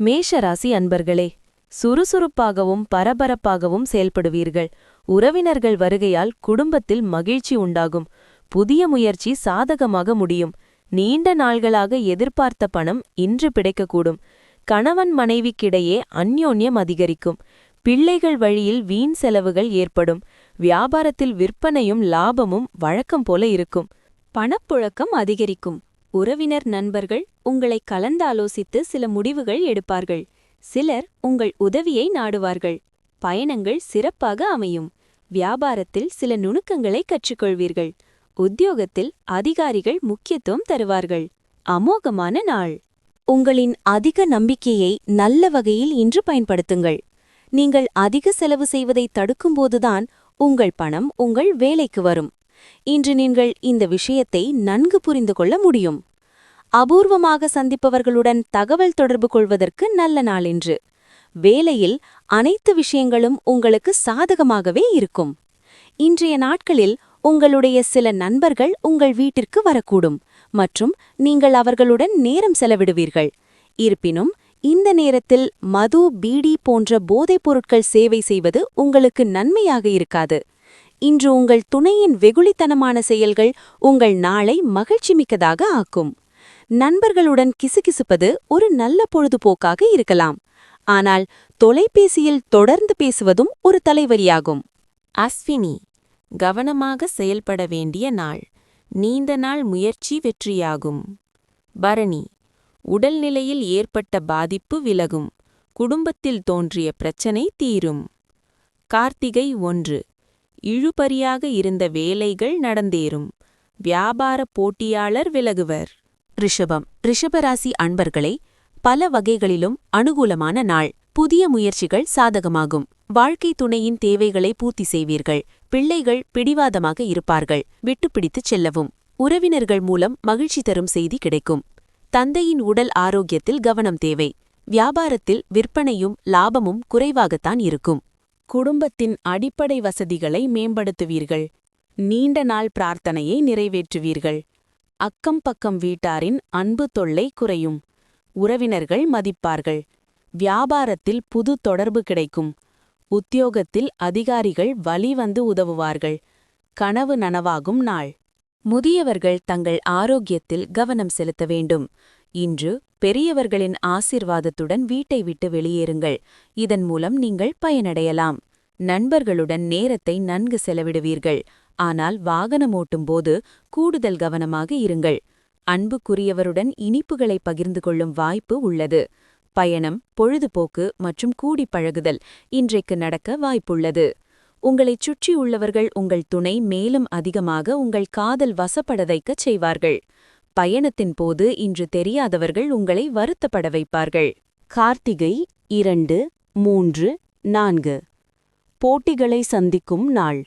மேஷராசி அன்பர்களே, சுறுசுறுப்பாகவும் பரபரப்பாகவும் செயல்படுவீர்கள். உறவினர்கள் வருகையால் குடும்பத்தில் மகிழ்ச்சி உண்டாகும். புதிய முயற்சி சாதகமாக முடியும். நீண்ட நாள்களாக எதிர்பார்த்த பணம் இன்று கிடைக்கக்கூடும். கணவன் மனைவிக்கிடையே அந்யோன்யம் அதிகரிக்கும். பிள்ளைகள் வழியில் வீண் செலவுகள் ஏற்படும். வியாபாரத்தில் விற்பனையும் லாபமும் வழக்கம் போல இருக்கும். பணப்புழக்கம் அதிகரிக்கும். உறவினர் நண்பர்கள் உங்களை கலந்தாலோசித்து சில முடிவுகள் எடுப்பார்கள். சிலர் உங்கள் உதவியை நாடுவார்கள். பயணங்கள் சிறப்பாக அமையும். வியாபாரத்தில் சில நுணுக்கங்களை கற்றுக்கொள்வீர்கள். உத்தியோகத்தில் அதிகாரிகள் முக்கியத்துவம் தருவார்கள். அமோகமான நாள். உங்களின் அதிக நம்பிக்கையை நல்ல வகையில் இன்று பயன்படுத்துங்கள். நீங்கள் அதிக செலவு செய்வதை தடுக்கும்போதுதான் உங்கள் பணம் உங்கள் வேலைக்கு வரும். இன்று நீங்கள் இந்த விஷயத்தை நன்கு புரிந்து கொள்ள முடியும். அபூர்வமாக சந்திப்பவர்களுடன் தகவல் தொடர்பு கொள்வதற்கு நல்ல நாள் இன்று. வேலையில் அனைத்து விஷயங்களும் உங்களுக்கு சாதகமாகவே இருக்கும். இன்றைய நாட்களில் உங்களுடைய சில நண்பர்கள் உங்கள் வீட்டிற்கு வரக்கூடும் மற்றும் நீங்கள் அவர்களுடன் நேரம் செலவிடுவீர்கள். இருப்பினும் இந்த நேரத்தில் மது, பீடி போன்ற போதைப் பொருட்கள் சேவை செய்வது உங்களுக்கு நன்மையாக இருக்காது. இன்று உங்கள் துணையின் வெகுளித்தனமான செயல்கள் உங்கள் நாளை மகிழ்ச்சிமிக்கதாக ஆக்கும். நண்பர்களுடன் கிசுகிசுப்பது ஒரு நல்ல பொழுதுபோக்காக இருக்கலாம். ஆனால் தொலைபேசியில் தொடர்ந்து பேசுவதும் ஒரு தலைவலியாகும். அஸ்வினி, கவனமாக செயல்பட வேண்டிய நாள். நீண்ட நாள் முயற்சி வெற்றியாகும். பரணி, உடல்நிலையில் ஏற்பட்ட பாதிப்பு விலகும். குடும்பத்தில் தோன்றிய பிரச்சனை தீரும். கார்த்திகை 1, இழுபறியாக இருந்த வேலைகள் நடந்தேறும். வியாபார போட்டியாளர் விலகுவர். ரிஷபம், ரிஷபராசி அன்பர்களே, பல வகைகளிலும் அனுகூலமான நாள். புதிய முயற்சிகள் சாதகமாகும். வாழ்க்கை துணையின் தேவைகளை பூர்த்தி செய்வீர்கள். பிள்ளைகள் பிடிவாதமாக இருப்பார்கள். விட்டுப்பிடித்துச் செல்லவும். உறவினர்கள் மூலம் மகிழ்ச்சி தரும் செய்தி கிடைக்கும். தந்தையின் உடல் ஆரோக்கியத்தில் கவனம் தேவை. வியாபாரத்தில் விற்பனையும் லாபமும் குறைவாகத்தான் இருக்கும். குடும்பத்தின் அடிப்படை வசதிகளை மேம்படுத்துவீர்கள். நீண்ட நாள் பிரார்த்தனையை நிறைவேற்றுவீர்கள். அக்கம் பக்கம் வீட்டாரின் அன்பு தொல்லை குறையும். உறவினர்கள் மதிப்பார்கள். வியாபாரத்தில் புது தொடர்பு கிடைக்கும். உத்தியோகத்தில் அதிகாரிகள் வழிவந்து உதவுவார்கள். கனவு நனவாகும் நாள். முதியவர்கள் தங்கள் ஆரோக்கியத்தில் கவனம் செலுத்த வேண்டும். இன்று பெரியவர்களின் ஆசிர்வாதத்துடன் வீட்டை விட்டு வெளியேறுங்கள். இதன் மூலம் நீங்கள் பயனடையலாம். நண்பர்களுடன் நேரத்தை நன்கு செலவிடுவீர்கள். ஆனால் வாகனம் ஓட்டும்போது கூடுதல் கவனமாக இருங்கள். அன்புக்குரியவருடன் இனிப்புகளை பகிர்ந்து கொள்ளும் வாய்ப்பு உள்ளது. பயணம், பொழுதுபோக்கு மற்றும் கூடி பழகுதல் இன்றைக்கு நடக்க வாய்ப்புள்ளது. உங்களைச் சுற்றியுள்ளவர்கள் உங்கள் துணை மேலும் அதிகமாக உங்கள் காதல் வசப்பட வைக்கச் செய்வார்கள். பயணத்தின் போது இன்று தெரியாதவர்கள் உங்களை வருத்தப்பட வைப்பார்கள். கார்த்திகை 2, 3, 4, போட்டிகளை சந்திக்கும் நாள்.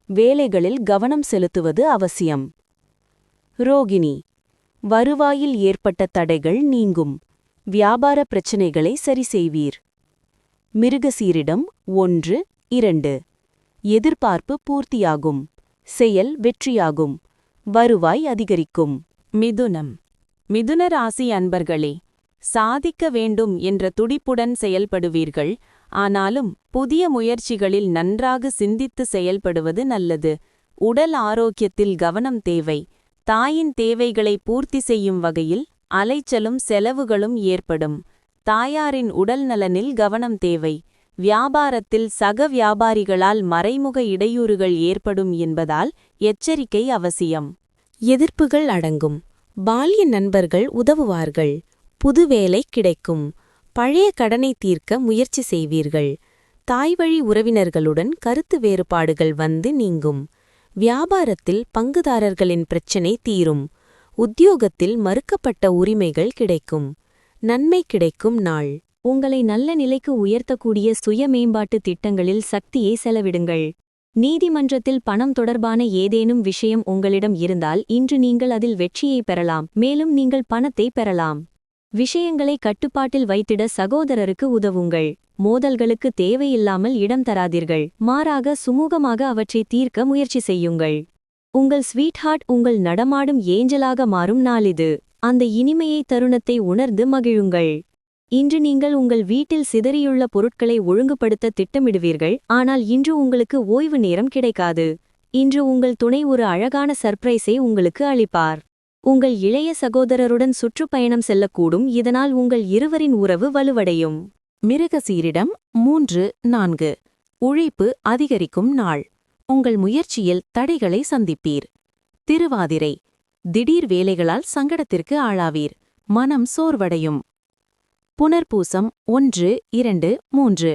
வேலைகளில் கவனம் செலுத்துவது அவசியம். ரோகிணி, வருவாயில் ஏற்பட்ட தடைகள் நீங்கும். வியாபார பிரச்சினைகளை சரி செய்வீர். மிருகசீரிடம் 1, 2, எதிர்பார்ப்பு பூர்த்தியாகும். செயல் வெற்றியாகும். வருவாய் அதிகரிக்கும். மிதுனம், மிதுன ராசி அன்பர்களே, சாதிக்க வேண்டும் என்ற துடிப்புடன் செயல்படுவீர்கள். ஆனாலும் புதிய முயற்சிகளில் நன்றாக சிந்தித்து செயல்படுவது நல்லது. உடல் ஆரோக்கியத்தில் கவனம் தேவை. தாயின் தேவைகளை பூர்த்தி செய்யும் வகையில் அலைச்சலும் செலவுகளும் ஏற்படும். தாயாரின் உடல் நலனில் கவனம் தேவை. வியாபாரத்தில் சக வியாபாரிகளால் மறைமுக இடையூறுகள் ஏற்படும் என்பதால் எச்சரிக்கை அவசியம். எதிர்ப்புகள் அடங்கும். பால்ய நண்பர்கள் உதவுவார்கள். புது வேலை கிடைக்கும். பழைய கடனை தீர்க்க முயற்சி செய்வீர்கள். தாய்வழி உறவினர்களுடன் கருத்து வேறுபாடுகள் வந்து நீங்கும். வியாபாரத்தில் பங்குதாரர்களின் பிரச்சினை தீரும். உத்தியோகத்தில் மறுக்கப்பட்ட உரிமைகள் கிடைக்கும். நன்மை கிடைக்கும் நாள். உங்களை நல்ல நிலைக்கு உயர்த்தக்கூடிய சுய மேம்பாட்டு திட்டங்களில் சக்தியை செலவிடுங்கள். நீதிமன்றத்தில் பணம் தொடர்பான ஏதேனும் விஷயம் உங்களிடம் இருந்தால் இன்று நீங்கள் அதில் வெற்றியை பெறலாம். மேலும் நீங்கள் பணத்தை பெறலாம். விஷயங்களை கட்டுப்பாட்டில் வைத்திட சகோதரருக்கு உதவுங்கள். மோதல்களுக்கு தேவையில்லாமல் இடம் தராதீர்கள். மாறாக சுமூகமாக அவற்றை தீர்க்க முயற்சி செய்யுங்கள். உங்கள் ஸ்வீட்ஹார்ட் உங்கள் நடமாடும் ஏஞ்சலாக மாறும் நாளிது. அந்த இனிமையை தருணத்தை உணர்ந்து மகிழுங்கள். இன்று நீங்கள் உங்கள் வீட்டில் சிதறியுள்ள பொருட்களை ஒழுங்குபடுத்த திட்டமிடுவீர்கள், ஆனால் இன்று உங்களுக்கு ஓய்வு நேரம் கிடைக்காது. இன்று உங்கள் துணை ஒரு அழகான சர்ப்ரைஸை உங்களுக்கு அளிப்பார். உங்கள் இளைய சகோதரருடன் சுற்றுப்பயணம் செல்லக்கூடும், இதனால் உங்கள் இருவரின் உறவு வலுவடையும். மிருகசீரிடம் 3-4 உழைப்பு அதிகரிக்கும் நாள். உங்கள் முயற்சியில் தடைகளை சந்திப்பீர். திருவாதிரை திடீர் வேலைகளால் சங்கடத்திற்கு ஆளாவீர். மனம் சோர்வடையும். புனர்பூசம் 1-2-3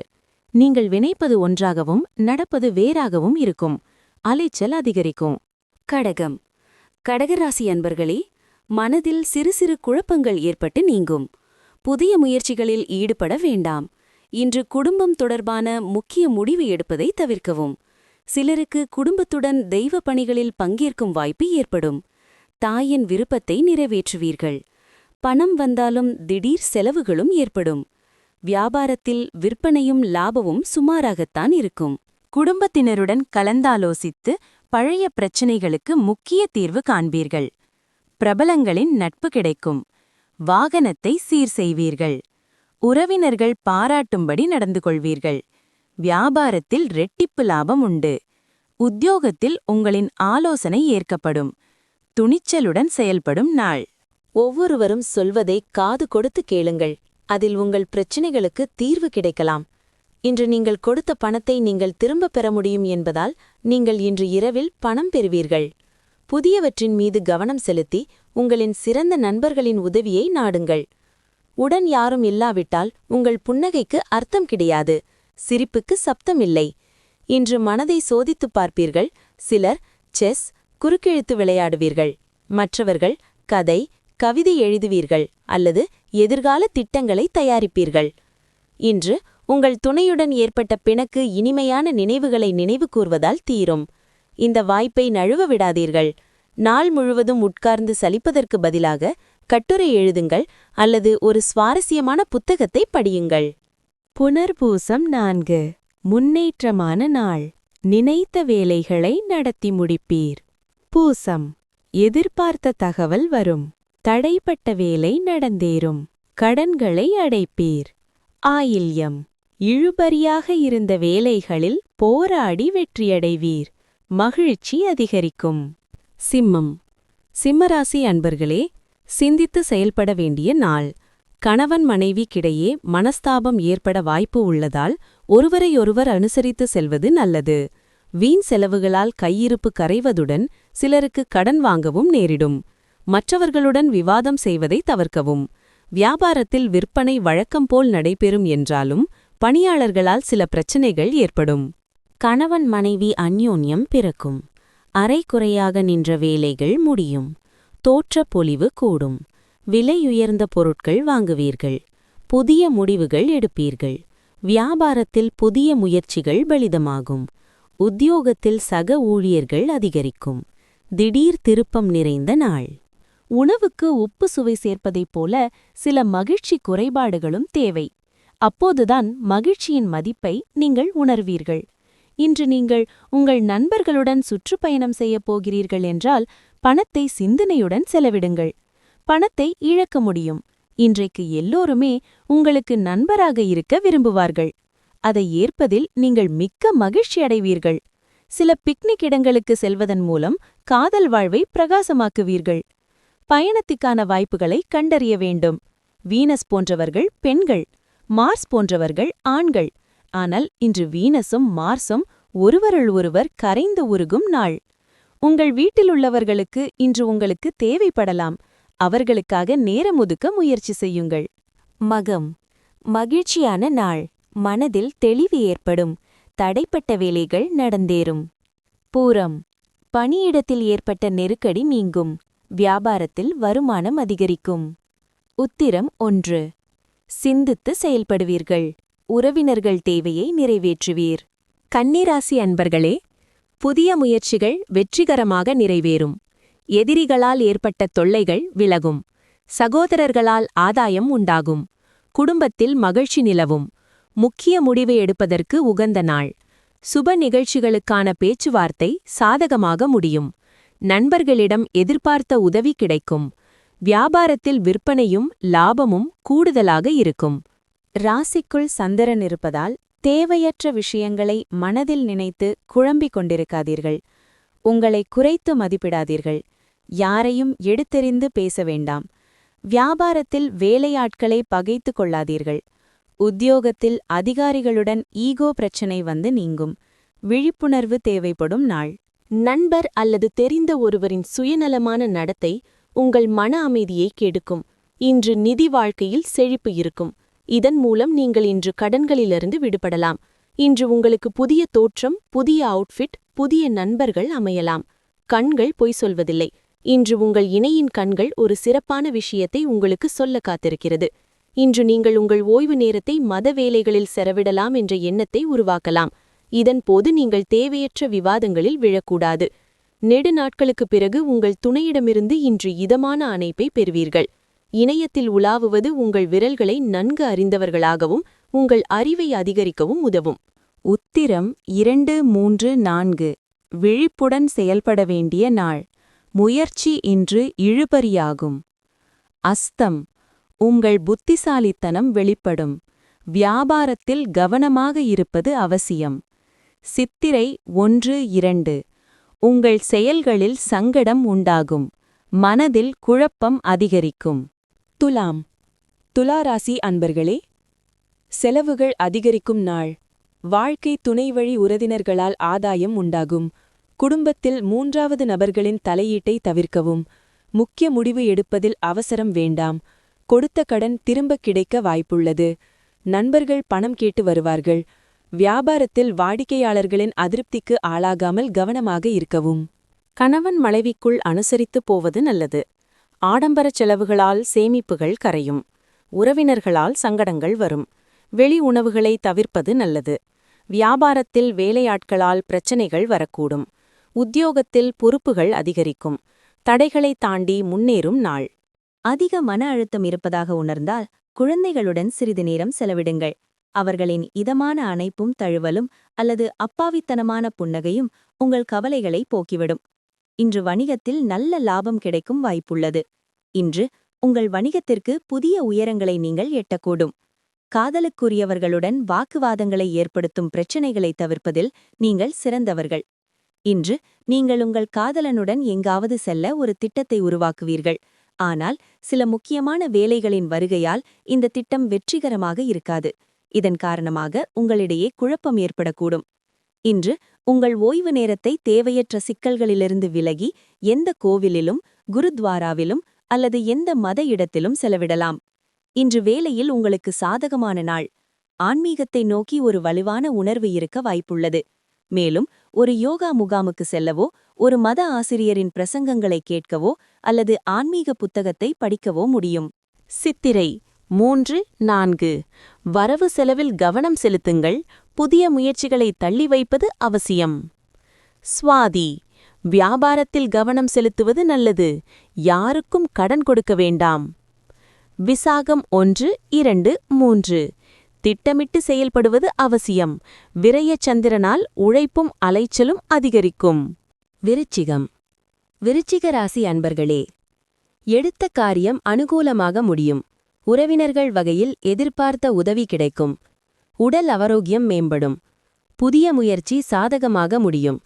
நீங்கள் நினைப்பது ஒன்றாகவும் நடப்பது வேறாகவும் இருக்கும். அலைச்சல் அதிகரிக்கும். கடகம் கடகராசி அன்பர்களே, மனதில் சிறு சிறு குழப்பங்கள் ஏற்பட்டு நீங்கும். புதிய முயற்சிகளில் ஈடுபட வேண்டாம். இன்று குடும்பம் தொடர்பான முக்கிய முடிவு எடுப்பதை தவிர்க்கவும். சிலருக்கு குடும்பத்துடன் தெய்வ பணிகளில் பங்கேற்கும் வாய்ப்பு ஏற்படும். தாயின் விருப்பத்தை நிறைவேற்றுவீர்கள். பணம் வந்தாலும் திடீர் செலவுகளும் ஏற்படும். வியாபாரத்தில் விற்பனையும் லாபமும் சுமாராகத்தான் இருக்கும். குடும்பத்தினருடன் கலந்தாலோசித்து பழைய பிரச்சினைகளுக்கு முக்கிய தீர்வு காண்பீர்கள். பிரபலங்களின் நட்பு கிடைக்கும். வாகனத்தை சீர் செய்வீர்கள். உறவினர்கள் பாராட்டும்படி நடந்து கொள்வீர்கள். வியாபாரத்தில் ரெட்டிப்பு லாபம் உண்டு. உத்தியோகத்தில் உங்களின் ஆலோசனை ஏற்கப்படும். துணிச்சலுடன் செயல்படும் நாள். ஒவ்வொருவரும் சொல்வதை காது கொடுத்து கேளுங்கள். அதில் உங்கள் பிரச்சினைகளுக்கு தீர்வு கிடைக்கலாம். இன்று நீங்கள் கொடுத்த பணத்தை நீங்கள் திரும்பப் பெற முடியும் என்பதால் நீங்கள் இன்று இரவில் பணம் பெறுவீர்கள். புதியவற்றின் மீது கவனம் செலுத்தி உங்களின் சிறந்த நண்பர்களின் உதவியை நாடுங்கள். உடன் யாரும் இல்லாவிட்டால் உங்கள் புன்னகைக்கு அர்த்தம் கிடையாது. சிரிப்புக்கு சப்தம் இல்லை. இன்று மனதை சோதித்துப் பார்ப்பீர்கள். சிலர் செஸ், குறுக்கெழுத்து விளையாடுவீர்கள். மற்றவர்கள் கதை, கவிதை எழுதுவீர்கள் அல்லது எதிர்கால திட்டங்களை தயாரிப்பீர்கள். இன்று உங்கள் துணையுடன் ஏற்பட்ட பிணக்கு இனிமையான நினைவுகளை நினைவு கூர்வதால் தீரும். இந்த வாய்ப்பை நழுவ விடாதீர்கள். நாள் முழுவதும் உட்கார்ந்து சலிப்பதற்கு பதிலாக கட்டுரை எழுதுங்கள் அல்லது ஒரு சுவாரஸ்யமான புத்தகத்தை படியுங்கள். புனர்பூசம் 4 முன்னேற்றமான நாள். நினைத்த வேலைகளை நடத்தி முடிப்பீர். பூசம் எதிர்பார்த்த தகவல் வரும். தடைப்பட்ட வேலை நடந்தேறும். கடன்களை அடைப்பீர். ஆயில்யம் இழுபறியாக இருந்த வேலைகளில் போராடி வெற்றியடைவீர். மகிழ்ச்சி அதிகரிக்கும். சிம்மம் சிம்மராசி அன்பர்களே, சிந்தித்து செயல்பட வேண்டிய நாள். கணவன் மனைவிக்கிடையே மனஸ்தாபம் ஏற்பட வாய்ப்பு உள்ளதால் ஒருவரையொருவர் அனுசரித்து செல்வது நல்லது. வீண் செலவுகளால் கையிருப்பு கரைவதுடன் சிலருக்கு கடன் வாங்கவும் நேரிடும். மற்றவர்களுடன் விவாதம் செய்வதை தவிர்க்கவும். வியாபாரத்தில் விற்பனை வழக்கம் போல் நடைபெறும் என்றாலும் பணியாளர்களால் சில பிரச்சினைகள் ஏற்படும். கணவன் மனைவி அந்யோன்யம் பிறக்கும். அரைகுறையாக நின்ற வேலைகள் முடியும். தோற்ற பொலிவு கூடும். விலையுயர்ந்த பொருட்கள் வாங்குவீர்கள். புதிய முடிவுகள் எடுப்பீர்கள். வியாபாரத்தில் புதிய முயற்சிகள் பலிதமாகும். உத்தியோகத்தில் சக ஊழியர்கள் அதிகரிக்கும். திடீர் திருப்பம் நிறைந்த நாள். உணவுக்கு உப்பு சுவை சேர்ப்பதைப் போல சில மகிழ்ச்சி குறைபாடுகளும் தேவை. அப்போதுதான் மகிழ்ச்சியின் மதிப்பை நீங்கள் உணர்வீர்கள். இன்று நீங்கள் உங்கள் நண்பர்களுடன் சுற்றுப்பயணம் செய்யப் போகிறீர்கள் என்றால் பணத்தை சிந்தனையுடன் செலவிடுங்கள். பணத்தை இழக்க முடியும். இன்றைக்கு எல்லோருமே உங்களுக்கு நண்பராக இருக்க விரும்புவார்கள். அதை ஏற்பதில் நீங்கள் மிக்க மகிழ்ச்சி அடைவீர்கள். சில பிக்னிக் இடங்களுக்கு செல்வதன் மூலம் காதல் வாழ்வை பிரகாசமாக்குவீர்கள். பயணத்துக்கான வாய்ப்புகளை கண்டறிய வேண்டும். வீனஸ் போன்றவர்கள் பெண்கள், மார்ஸ் போன்றவர்கள் ஆண்கள். ஆனால் இன்று வீனஸும் மார்ஸும் ஒருவருள் ஒருவர் கரைந்து உருகும் நாள். உங்கள் வீட்டிலுள்ளவர்களுக்கு இன்று உங்களுக்கு தேவைப்படலாம். அவர்களுக்காக நேரம் ஒதுக்க முயற்சி செய்யுங்கள். மகம் மகிழ்ச்சியான நாள். மனதில் தெளிவு ஏற்படும். தடைப்பட்ட வேலைகள் நடந்தேறும். பூரம் பணியிடத்தில் ஏற்பட்ட நெருக்கடி நீங்கும். வியாபாரத்தில் வருமானம் அதிகரிக்கும். உத்திரம் 1 சிந்தித்து செயல்படுவீர்கள். உறவினர்கள் தேவையை நிறைவேற்றுவீர். கன்னிராசி அன்பர்களே, புதிய முயற்சிகள் வெற்றிகரமாக நிறைவேறும். எதிரிகளால் ஏற்பட்ட தொல்லைகள் விலகும். சகோதரர்களால் ஆதாயம் உண்டாகும். குடும்பத்தில் மகிழ்ச்சி நிலவும். முக்கிய முடிவு எடுப்பதற்கு உகந்த நாள். சுப நிகழ்ச்சிகளுக்கான பேச்சுவார்த்தை சாதகமாக முடியும். நண்பர்களிடம் எதிர்பார்த்த உதவி கிடைக்கும். வியாபாரத்தில் விற்பனையும் லாபமும் கூடுதலாக இருக்கும். ராசிக்குள் சந்திரன் இருப்பதால் தேவையற்ற விஷயங்களை மனதில் நினைத்து குழம்பிக் கொண்டிருக்காதீர்கள். உங்களை குறைத்து மதிப்பிடாதீர்கள். யாரையும் எடுத்தெறிந்து பேச வேண்டாம். வியாபாரத்தில் வேலையாட்களை பகைத்துக் கொள்ளாதீர்கள். உத்தியோகத்தில் அதிகாரிகளுடன் ஈகோ பிரச்சனை வந்து நீங்கும். விழிப்புணர்வு தேவைப்படும் நாள். நண்பர் அல்லது தெரிந்த ஒருவரின் சுயநலமான நடத்தை உங்கள் மன அமைதியை கெடுக்கும். இன்று நிதி வாழ்க்கையில் செழிப்பு இருக்கும். இதன் மூலம் நீங்கள் இன்று கடன்களிலிருந்து விடுபடலாம். இன்று உங்களுக்கு புதிய தோற்றம், புதிய அவுட்ஃபிட், புதிய நண்பர்கள் அமையலாம். கண்கள் பொய் சொல்வதில்லை. இன்று உங்கள் இணையின் கண்கள் ஒரு சிறப்பான விஷயத்தை உங்களுக்கு சொல்ல காத்திருக்கிறது. இன்று நீங்கள் உங்கள் ஓய்வு நேரத்தை மத வேலைகளில் செலவிடலாம் என்ற எண்ணத்தை உருவாக்கலாம். இதன் போது நீங்கள் தேவையற்ற விவாதங்களில் விழக்கூடாது. நெடு நாட்களுக்குப் பிறகு உங்கள் துணையிடமிருந்து இன்று இதமான அணைப்பை பெறுவீர்கள். இணையத்தில் உலாவுவது உங்கள் விரல்களை நன்கு அறிந்தவர்களாகவும் உங்கள் அறிவை அதிகரிக்கவும் உதவும். உத்திரம் 2, 3, 4 விழிப்புடன் செயல்பட வேண்டிய நாள். முயற்சி இன்று இழுபறியாகும். அஸ்தம் உங்கள் புத்திசாலித்தனம் வெளிப்படும். வியாபாரத்தில் கவனமாக இருப்பது அவசியம். சித்திரை 1, 2 உங்கள் செயல்களில் சங்கடம் உண்டாகும். மனதில் குழப்பம் அதிகரிக்கும். துலாம் துலாராசி அன்பர்களே, செலவுகள் அதிகரிக்கும் நாள். வாழ்க்கை துணைவழி உறவினர்களால் ஆதாயம் உண்டாகும். குடும்பத்தில் 3வது நபர்களின் தலையீட்டை தவிர்க்கவும். முக்கிய முடிவு எடுப்பதில் அவசரம் வேண்டாம். கொடுத்த கடன் திரும்பக் கிடைக்க வாய்ப்புள்ளது. நண்பர்கள் பணம் கேட்டு வருவார்கள். வியாபாரத்தில் வாடிக்கையாளர்களின் அதிருப்திக்கு ஆளாகாமல் கவனமாக இருக்கவும். கணவன் மனைவிக்குள் அனுசரித்துப் போவது நல்லது. ஆடம்பரச் செலவுகளால் சேமிப்புகள் கரையும். உறவினர்களால் சங்கடங்கள் வரும். வெளி உணவுகளை தவிர்ப்பது நல்லது. வியாபாரத்தில் வேலையாட்களால் பிரச்சனைகள் வரக்கூடும். உத்தியோகத்தில் பொறுப்புகள் அதிகரிக்கும். தடைகளை தாண்டி முன்னேறும் நாள். அதிக மன அழுத்தம் இருப்பதாக உணர்ந்தால் குழந்தைகளுடன் சிறிது நேரம் செலவிடுங்கள். அவர்களின் இதமான அணைப்பும் தழுவலும் அல்லது அப்பாவித்தனமான புன்னகையும் உங்கள் கவலைகளை போக்கிவிடும். இன்று வணிகத்தில் நல்ல லாபம் கிடைக்கும் வாய்ப்புள்ளது. இன்று உங்கள் வணிகத்திற்கு புதிய உயரங்களை நீங்கள் எட்டக்கூடும். காதலுக்குரியவர்களுடன் வாக்குவாதங்களை ஏற்படுத்தும் பிரச்சினைகளை தவிர்ப்பதில் நீங்கள் சிறந்தவர்கள். இன்று நீங்கள் உங்கள் காதலனுடன் எங்காவது செல்ல ஒரு திட்டத்தை உருவாக்குவீர்கள். ஆனால் சில முக்கியமான வேலைகளின் வருகையால் இந்த திட்டம் வெற்றிகரமாக இருக்காது. இதன் காரணமாக உங்களிடையே குழப்பம் ஏற்படக்கூடும். இன்று உங்கள் ஓய்வு நேரத்தை தேவையற்ற சிக்கல்களிலிருந்து விலகி எந்த கோவிலிலும், குருத்வாராவிலும் அல்லது எந்த மத இடத்திலும் செலவிடலாம். இன்று வேலையில் உங்களுக்கு சாதகமான நாள். ஆன்மீகத்தை நோக்கி ஒரு வலுவான உணர்வு இருக்க வாய்ப்புள்ளது. மேலும் ஒரு யோகா முகாமுக்கு செல்லவோ, ஒரு மத ஆசிரியரின் பிரசங்கங்களை கேட்கவோ அல்லது ஆன்மீக புத்தகத்தை படிக்கவோ முடியும். சித்திரை 3, 4 வரவு செலவில் கவனம் செலுத்துங்கள். புதிய முயற்சிகளை தள்ளி வைப்பது அவசியம். சுவாதி வியாபாரத்தில் கவனம் செலுத்துவது நல்லது. யாருக்கும் கடன் கொடுக்க வேண்டாம். விசாகம் 1, 2, 3 திட்டமிட்டு செயல்படுவது அவசியம். விரயச் சந்திரனால் உழைப்பும் அலைச்சலும் அதிகரிக்கும். விருச்சிகம் விருச்சிக ராசி அன்பர்களே, எடுத்த காரியம் அனுகூலமாக முடியும். உறவினர்கள் வகையில் எதிர்பார்த்த உதவி கிடைக்கும். உடல் ஆரோக்கியம் மேம்படும். புதிய முயற்சி சாதகமாக முடியும்.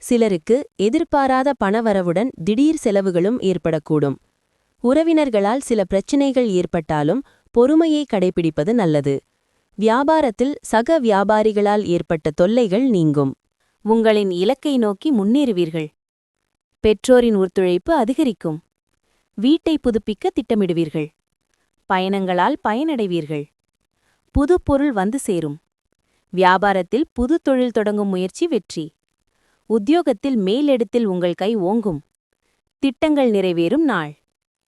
சிலருக்கு எதிர்பாராத பணவரவுடன் திடீர் செலவுகளும் ஏற்படக்கூடும். உறவினர்களால் சில பிரச்சினைகள் ஏற்பட்டாலும் பொறுமையை கடைபிடிப்பது நல்லது. வியாபாரத்தில் சக வியாபாரிகளால் ஏற்பட்ட தொல்லைகள் நீங்கும். உங்களின் இலக்கை நோக்கி முன்னேறுவீர்கள். பெற்றோரின் ஒத்துழைப்பு அதிகரிக்கும். வீட்டை புதுப்பிக்க திட்டமிடுவீர்கள். பயணங்களால் பயனடைவீர்கள். புது பொருள் வந்து சேரும். வியாபாரத்தில் புது தொழில் தொடங்கும் முயற்சி வெற்றி. உத்தியோகத்தில் மேலிடத்தில் உங்கள் கை ஓங்கும். திட்டங்கள் நிறைவேறும் நாள்.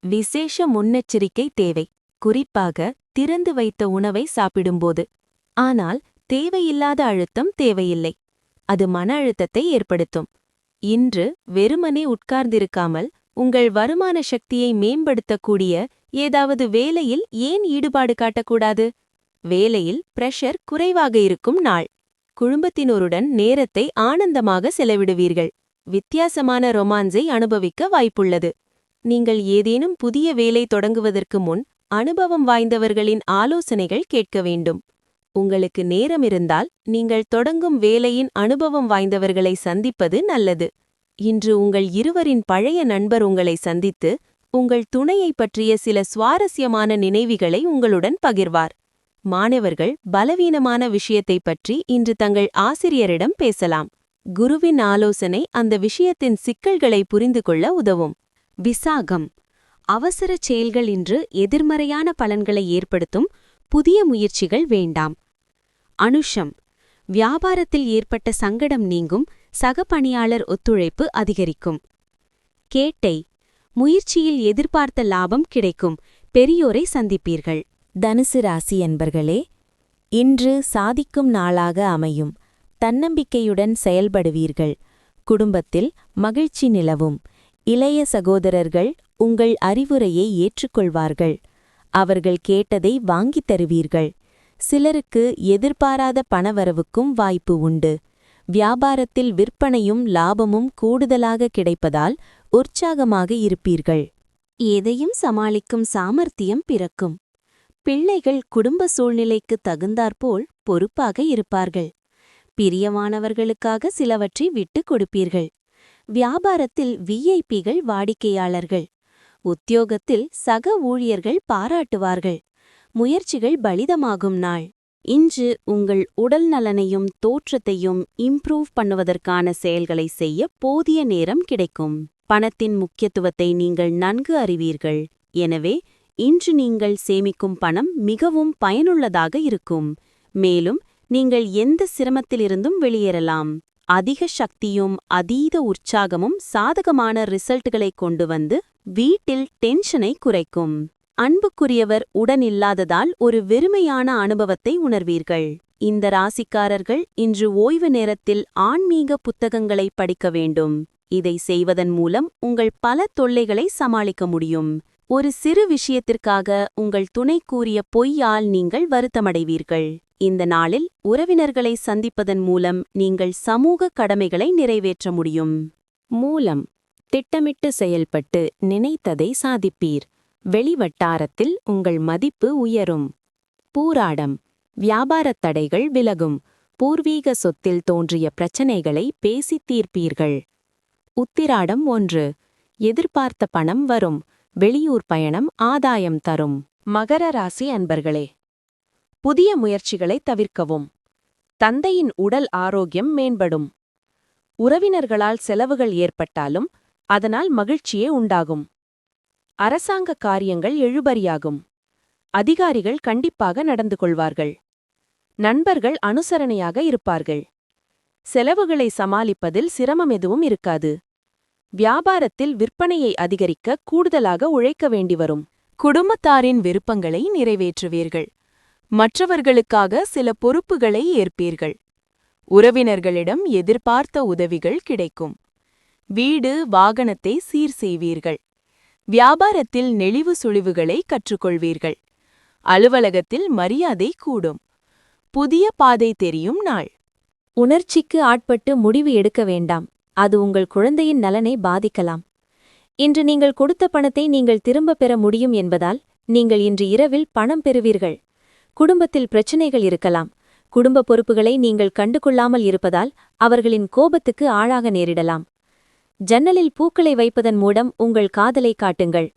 விசேஷ முன்னெச்சரிக்கை தேவை, குறிப்பாக திறந்து வைத்த உணவை சாப்பிடும்போது. ஆனால் தேவையில்லாத அழுத்தம் தேவையில்லை. அது மன அழுத்தத்தை ஏற்படுத்தும். இன்று வெறுமனே உட்கார்ந்திருக்காமல் உங்கள் வருமான சக்தியை மேம்படுத்தக்கூடிய ஏதாவது வேலையில் ஏன் ஈடுபாடு காட்டக்கூடாது? வேலையில் பிரஷர் குறைவாக இருக்கும் நாள். குடும்பத்தினருடன் நேரத்தை ஆனந்தமாக செலவிடுவீர்கள். வித்தியாசமான ரொமான்ஸை அனுபவிக்க வாய்ப்புள்ளது. நீங்கள் ஏதேனும் புதிய வேலை தொடங்குவதற்கு முன் அனுபவம் வாய்ந்தவர்களின் ஆலோசனைகள் கேட்க வேண்டும். உங்களுக்கு நேரம் இருந்தால் நீங்கள் தொடங்கும் வேலையின் அனுபவம் வாய்ந்தவர்களை சந்திப்பது நல்லது. இன்று உங்கள் இருவரின் பழைய நண்பர் உங்களை சந்தித்து உங்கள் துணையைப் பற்றிய சில சுவாரஸ்யமான நினைவுகளை உங்களுடன் பகிர்வார். மாணவர்கள் பலவீனமான விஷயத்தைப் பற்றி இன்று தங்கள் ஆசிரியரிடம் பேசலாம். குருவின் ஆலோசனை அந்த விஷயத்தின் சிக்கல்களை புரிந்து கொள்ள உதவும். விசாகம் அவசர செயல்கள் இன்று எதிர்மறையான பலன்களை ஏற்படுத்தும். புதிய முயற்சிகள் வேண்டாம். அனுஷம் வியாபாரத்தில் ஏற்பட்ட சங்கடம் நீங்கும். சக பணியாளர் ஒத்துழைப்பு அதிகரிக்கும். கேட்டை முயற்சியில் எதிர்பார்த்த லாபம் கிடைக்கும். பெரியோரை சந்திப்பீர்கள். தனுசு ராசி அன்பர்களே, இன்று சாதிக்கும் நாளாக அமையும். தன்னம்பிக்கையுடன் செயல்படுவீர்கள். குடும்பத்தில் மகிழ்ச்சி நிலவும். இளைய சகோதரர்கள் உங்கள் அறிவுரையை ஏற்றுக்கொள்வார்கள். அவர்கள் கேட்டதை வாங்கித் தருவீர்கள். சிலருக்கு எதிர்பாராத பணவரவுக்கும் வாய்ப்பு உண்டு. வியாபாரத்தில் விற்பனையும் லாபமும் கூடுதலாக கிடைப்பதால் உற்சாகமாக இருப்பீர்கள். எதையும் சமாளிக்கும் சாமர்த்தியம் பிறக்கும். பிள்ளைகள் குடும்ப சூழ்நிலைக்கு தகுந்தாற்போல் பொறுப்பாக இருப்பார்கள். பிரியமானவர்களுக்காக சிலவற்றை விட்டுக் கொடுப்பீர்கள். வியாபாரத்தில் விஐபிகள் வாடிக்கையாளர்கள். உத்தியோகத்தில் சக ஊழியர்கள் பாராட்டுவார்கள். முயற்சிகள் பலிதமாகும் நாள். இன்று உங்கள் உடல் நலனையும் தோற்றத்தையும் இம்ப்ரூவ் பண்ணுவதற்கான செயல்களை செய்ய போதிய நேரம் கிடைக்கும். பணத்தின் முக்கியத்துவத்தை நீங்கள் நன்கு அறிவீர்கள். எனவே இன்று நீங்கள் சேமிக்கும் பணம் மிகவும் பயனுள்ளதாக இருக்கும். மேலும் நீங்கள் எந்த சிரமத்திலிருந்தும் வெளியேறலாம். அதிக சக்தியும் அதீத உற்சாகமும் சாதகமான ரிசல்ட்களை கொண்டு வந்து வீட்டில் டென்ஷனை குறைக்கும். அன்புக்குரியவர் உடனில்லாததால் ஒரு வெறுமையான அனுபவத்தை உணர்வீர்கள். இந்த ராசிக்காரர்கள் இன்று ஓய்வு நேரத்தில் ஆன்மீக புத்தகங்களை படிக்க வேண்டும். இதை செய்வதன் மூலம் உங்கள் பல தொல்லைகளை சமாளிக்க முடியும். ஒரு சிறு விஷயத்திற்காக உங்கள் துணை கூறிய பொய்யால் நீங்கள் வருத்தமடைவீர்கள். இந்த நாளில் உறவினர்களை சந்திப்பதன் மூலம் நீங்கள் சமூக கடமைகளை நிறைவேற்ற முடியும். மூலம் திட்டமிட்டு செயல்பட்டு நினைத்ததை சாதிப்பீர். வெளிவட்டாரத்தில் உங்கள் மதிப்பு உயரும். பூராடம் வியாபாரத் தடைகள் விலகும். பூர்வீக சொத்தில் தோன்றிய பிரச்சனைகளை பேசித் தீர்ப்பீர்கள். உத்திராடம் 1 எதிர்பார்த்த பணம் வரும். வெளியூர் பயணம் ஆதாயம் தரும். மகர ராசி அன்பர்களே, புதிய முயற்சிகளை தவிர்க்கவும். தந்தையின் உடல் ஆரோக்கியம் மேம்படும். உறவினர்களால் செலவுகள் ஏற்பட்டாலும் அதனால் மகிழ்ச்சியே உண்டாகும். அரசாங்க காரியங்கள் எழுபறியாகும். அதிகாரிகள் கண்டிப்பாக நடந்து கொள்வார்கள். நண்பர்கள் அனுசரணையாக இருப்பார்கள். செலவுகளை சமாளிப்பதில் சிரமம் எதுவும் இருக்காது. வியாபாரத்தில் விற்பனையை அதிகரிக்க கூடுதலாக உழைக்க வேண்டி வரும். குடும்பத்தாரின் விருப்பங்களை நிறைவேற்றுவீர்கள். மற்றவர்களுக்காக சில பொறுப்புகளை ஏற்பீர்கள். உறவினர்களிடம் எதிர்பார்த்த உதவிகள் கிடைக்கும். வீடு வாகனத்தை சீர் செய்வீர்கள். வியாபாரத்தில் நெளிவு சுழிவுகளை கற்றுக்கொள்வீர்கள். அலுவலகத்தில் மரியாதை கூடும். புதிய பாதை தெரியும் நாள். உணர்ச்சிக்கு ஆட்பட்டு முடிவு எடுக்க வேண்டாம். அது உங்கள் குழந்தையின் நலனை பாதிக்கலாம். இன்று நீங்கள் கொடுத்த பணத்தை நீங்கள் திரும்பப் பெற முடியும் என்பதால் நீங்கள் இன்று இரவில் பணம் பெறுவீர்கள். குடும்பத்தில் பிரச்சினைகள் இருக்கலாம். குடும்ப பொறுப்புகளை நீங்கள் கண்டுகொள்ளாமல் இருப்பதால் அவர்களின் கோபத்துக்கு ஆளாக நேரிடலாம். ஜன்னலில் பூக்களை வைப்பதன் மூலம் உங்கள் காதலை காட்டுங்கள்.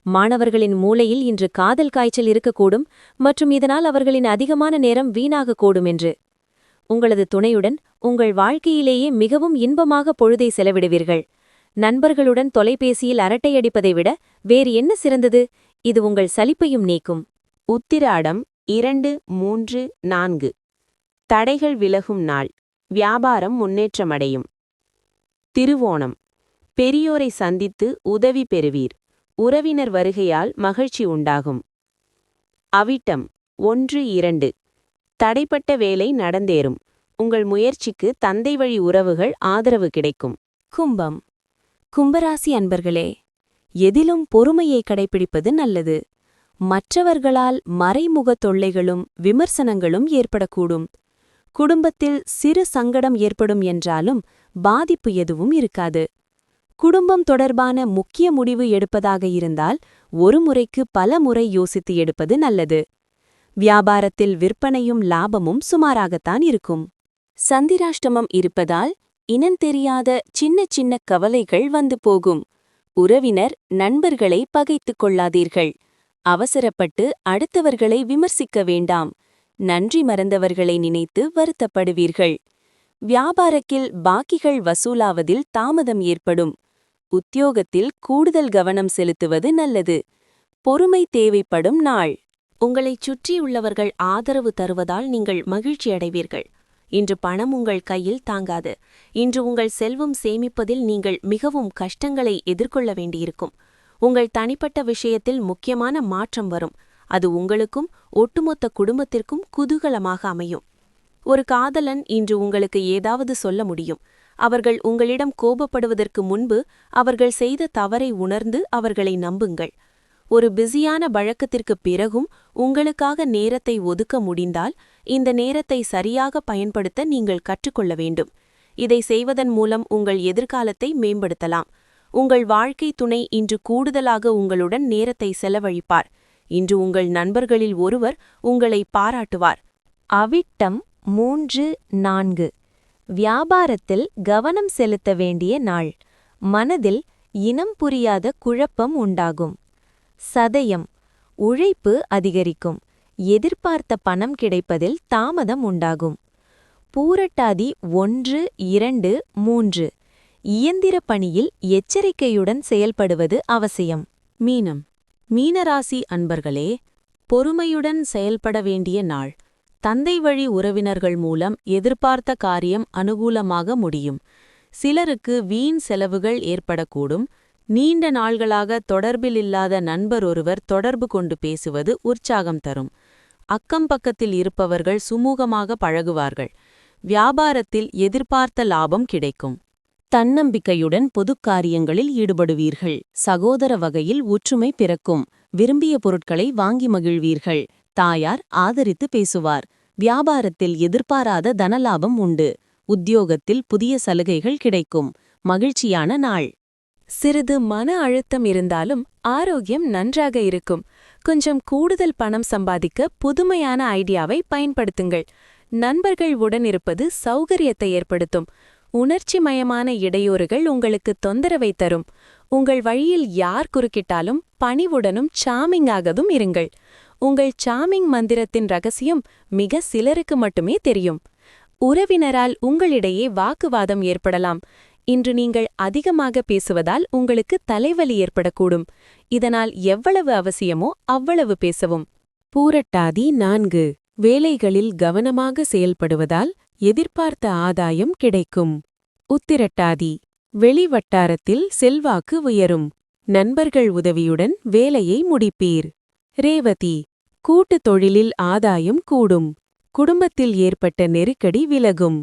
மாணவர்களின் மூளையில் இன்று காதல் காய்ச்சல் இருக்கக்கூடும் மற்றும் இதனால் அவர்களின் அதிகமான நேரம் வீணாகக்கூடும் என்று. உங்களது துணையுடன் உங்கள் வாழ்க்கையிலேயே மிகவும் இன்பமாக பொழுதை செலவிடுவீர்கள். நண்பர்களுடன் தொலைபேசியில் அரட்டையடிப்பதை விட வேறு என்ன சிறந்தது? இது உங்கள் சலிப்பையும் நீக்கும். உத்திராடம் 2, 3, 4 தடைகள் விலகும் நாள். வியாபாரம் முன்னேற்றமடையும். திருவோணம் பெரியோரை சந்தித்து உதவி பெறுவீர். உறவினர் வருகையால் மகிழ்ச்சி உண்டாகும். அவிட்டம் 1, 2 தடைப்பட்ட வேலை நடந்தேறும். உங்கள் முயற்சிக்கு தந்தை வழி உறவுகள் ஆதரவு கிடைக்கும். கும்பம் கும்பராசி அன்பர்களே, எதிலும் பொறுமையை கடைபிடிப்பது நல்லது. மற்றவர்களால் மறைமுக தொல்லைகளும் விமர்சனங்களும் ஏற்படக்கூடும். குடும்பத்தில் சிறு சங்கடம் ஏற்படும் என்றாலும் பாதிப்பு எதுவும் இருக்காது. குடும்பம் தொடர்பான முக்கிய முடிவு எடுப்பதாக இருந்தால் ஒரு முறைக்கு பல முறை யோசித்து எடுப்பது நல்லது. வியாபாரத்தில் விற்பனையும் லாபமும் சுமாராகத்தான் இருக்கும். சந்திராஷ்டமம் இருப்பதால் இனந்தெரியாத சின்ன சின்ன கவலைகள் வந்து போகும். உறவினர் நண்பர்களை பகைத்துக் கொள்ளாதீர்கள். அவசரப்பட்டு அடுத்தவர்களை விமர்சிக்க வேண்டாம். நன்றி மறந்தவர்களை நினைத்து வருத்தப்படுவீர்கள். வியாபாரத்தில் பாக்கிகள் வசூலாவதில் தாமதம் ஏற்படும். உத்தியோகத்தில் கூடுதல் கவனம் செலுத்துவது நல்லது. பொறுமை தேவைப்படும் நாள். உங்களைச் சுற்றியுள்ளவர்கள் ஆதரவு தருவதால் நீங்கள் மகிழ்ச்சியடைவீர்கள். இன்று பணம் உங்கள் கையில் தாங்காது. இன்று உங்கள் செல்வம் சேமிப்பதில் நீங்கள் மிகவும் கஷ்டங்களை எதிர்கொள்ள வேண்டியிருக்கும். உங்கள் தனிப்பட்ட விஷயத்தில் முக்கியமான மாற்றம் வரும். அது உங்களுக்கும் ஒட்டுமொத்த குடும்பத்திற்கும் குதூகலமாக அமையும். ஒரு காதலன் இன்று உங்களுக்கு ஏதாவது சொல்ல முடியும். அவர்கள் உங்களிடம் கோபப்படுவதற்கு முன்பு அவர்கள் செய்த தவறை உணர்ந்து அவர்களை நம்புங்கள். ஒரு பிஸியான வழக்கத்திற்குப் பிறகும் உங்களுக்காக நேரத்தை ஒதுக்க முடிந்தால் இந்த நேரத்தை சரியாக பயன்படுத்த நீங்கள் கற்றுக்கொள்ள வேண்டும். இதை செய்வதன் மூலம் உங்கள் எதிர்காலத்தை மேம்படுத்தலாம். உங்கள் வாழ்க்கை துணை இன்று கூடுதலாக உங்களுடன் நேரத்தை செலவழிப்பார். இன்று உங்கள் நண்பர்களில் ஒருவர் உங்களை பாராட்டுவார். அவிட்டம் 3-4 வியாபாரத்தில் கவனம் செலுத்த வேண்டிய நாள். மனதில் இனம் புரியாத குழப்பம் உண்டாகும். சதயம் உழைப்பு அதிகரிக்கும். எதிர்பார்த்த பணம் கிடைப்பதில் தாமதம் உண்டாகும். பூரட்டாதி 1-2-3 இயந்திர பணியில் எச்சரிக்கையுடன் செயல்படுவது அவசியம். மீனம். மீனராசி அன்பர்களே, பொறுமையுடன் செயல்பட வேண்டிய நாள். தந்தை வழி உறவினர்கள் மூலம் எதிர்பார்த்த காரியம் அனுகூலமாக முடியும். சிலருக்கு வீண் செலவுகள் ஏற்படக்கூடும். நீண்ட நாள்களாக தொடர்பிலில்லாத நண்பர் ஒருவர் தொடர்பு கொண்டு பேசுவது உற்சாகம் தரும். அக்கம்பக்கத்தில் இருப்பவர்கள் சுமூகமாக பழகுவார்கள். வியாபாரத்தில் எதிர்பார்த்த லாபம் கிடைக்கும். தன்னம்பிக்கையுடன் பொதுக்காரியங்களில் ஈடுபடுவீர்கள். சகோதர வகையில் ஒற்றுமை பிறக்கும். விரும்பிய பொருட்களை வாங்கி மகிழ்வீர்கள். தாயார் ஆதரித்து பேசுவார். வியாபாரத்தில் எதிர்பாராத தனலாபம் உண்டு. உத்தியோகத்தில் புதிய சலுகைகள் கிடைக்கும். மகிழ்ச்சியான நாள். சிறிது மன அழுத்தம் இருந்தாலும் ஆரோக்கியம் நன்றாக இருக்கும். கொஞ்சம் கூடுதல் பணம் சம்பாதிக்க புதுமையான ஐடியாவை பயன்படுத்துங்கள். நண்பர்கள் உடனிருப்பது சௌகரியத்தை ஏற்படுத்தும். உணர்ச்சிமயமான இடையூறுகள் உங்களுக்கு தொந்தரவை தரும். உங்கள் வழியில் யார் குறுக்கிட்டாலும் பணிவுடனும் சாமிங்காகதும் இருங்கள். உங்கள் சாமிங் மந்திரத்தின் ரகசியம் மிக சிலருக்கு மட்டுமே தெரியும். உறவினரால் உங்களிடையே வாக்குவாதம் ஏற்படலாம். இன்று நீங்கள் அதிகமாக பேசுவதால் உங்களுக்கு தலைவலி ஏற்படக்கூடும். இதனால் எவ்வளவு அவசியமோ அவ்வளவு பேசவும். பூரட்டாதி 4 வேலைகளில் கவனமாக செயல்படுவதால் எதிர்பார்த்த ஆதாயம் கிடைக்கும். உத்திரட்டாதி வெளிவட்டாரத்தில் செல்வாக்கு உயரும். நண்பர்கள் உதவியுடன் வேலையை முடிப்பீர். ரேவதி கூட்டுத் தொழிலில் ஆதாயம் கூடும். குடும்பத்தில் ஏற்பட்ட நெருக்கடி விலகும்.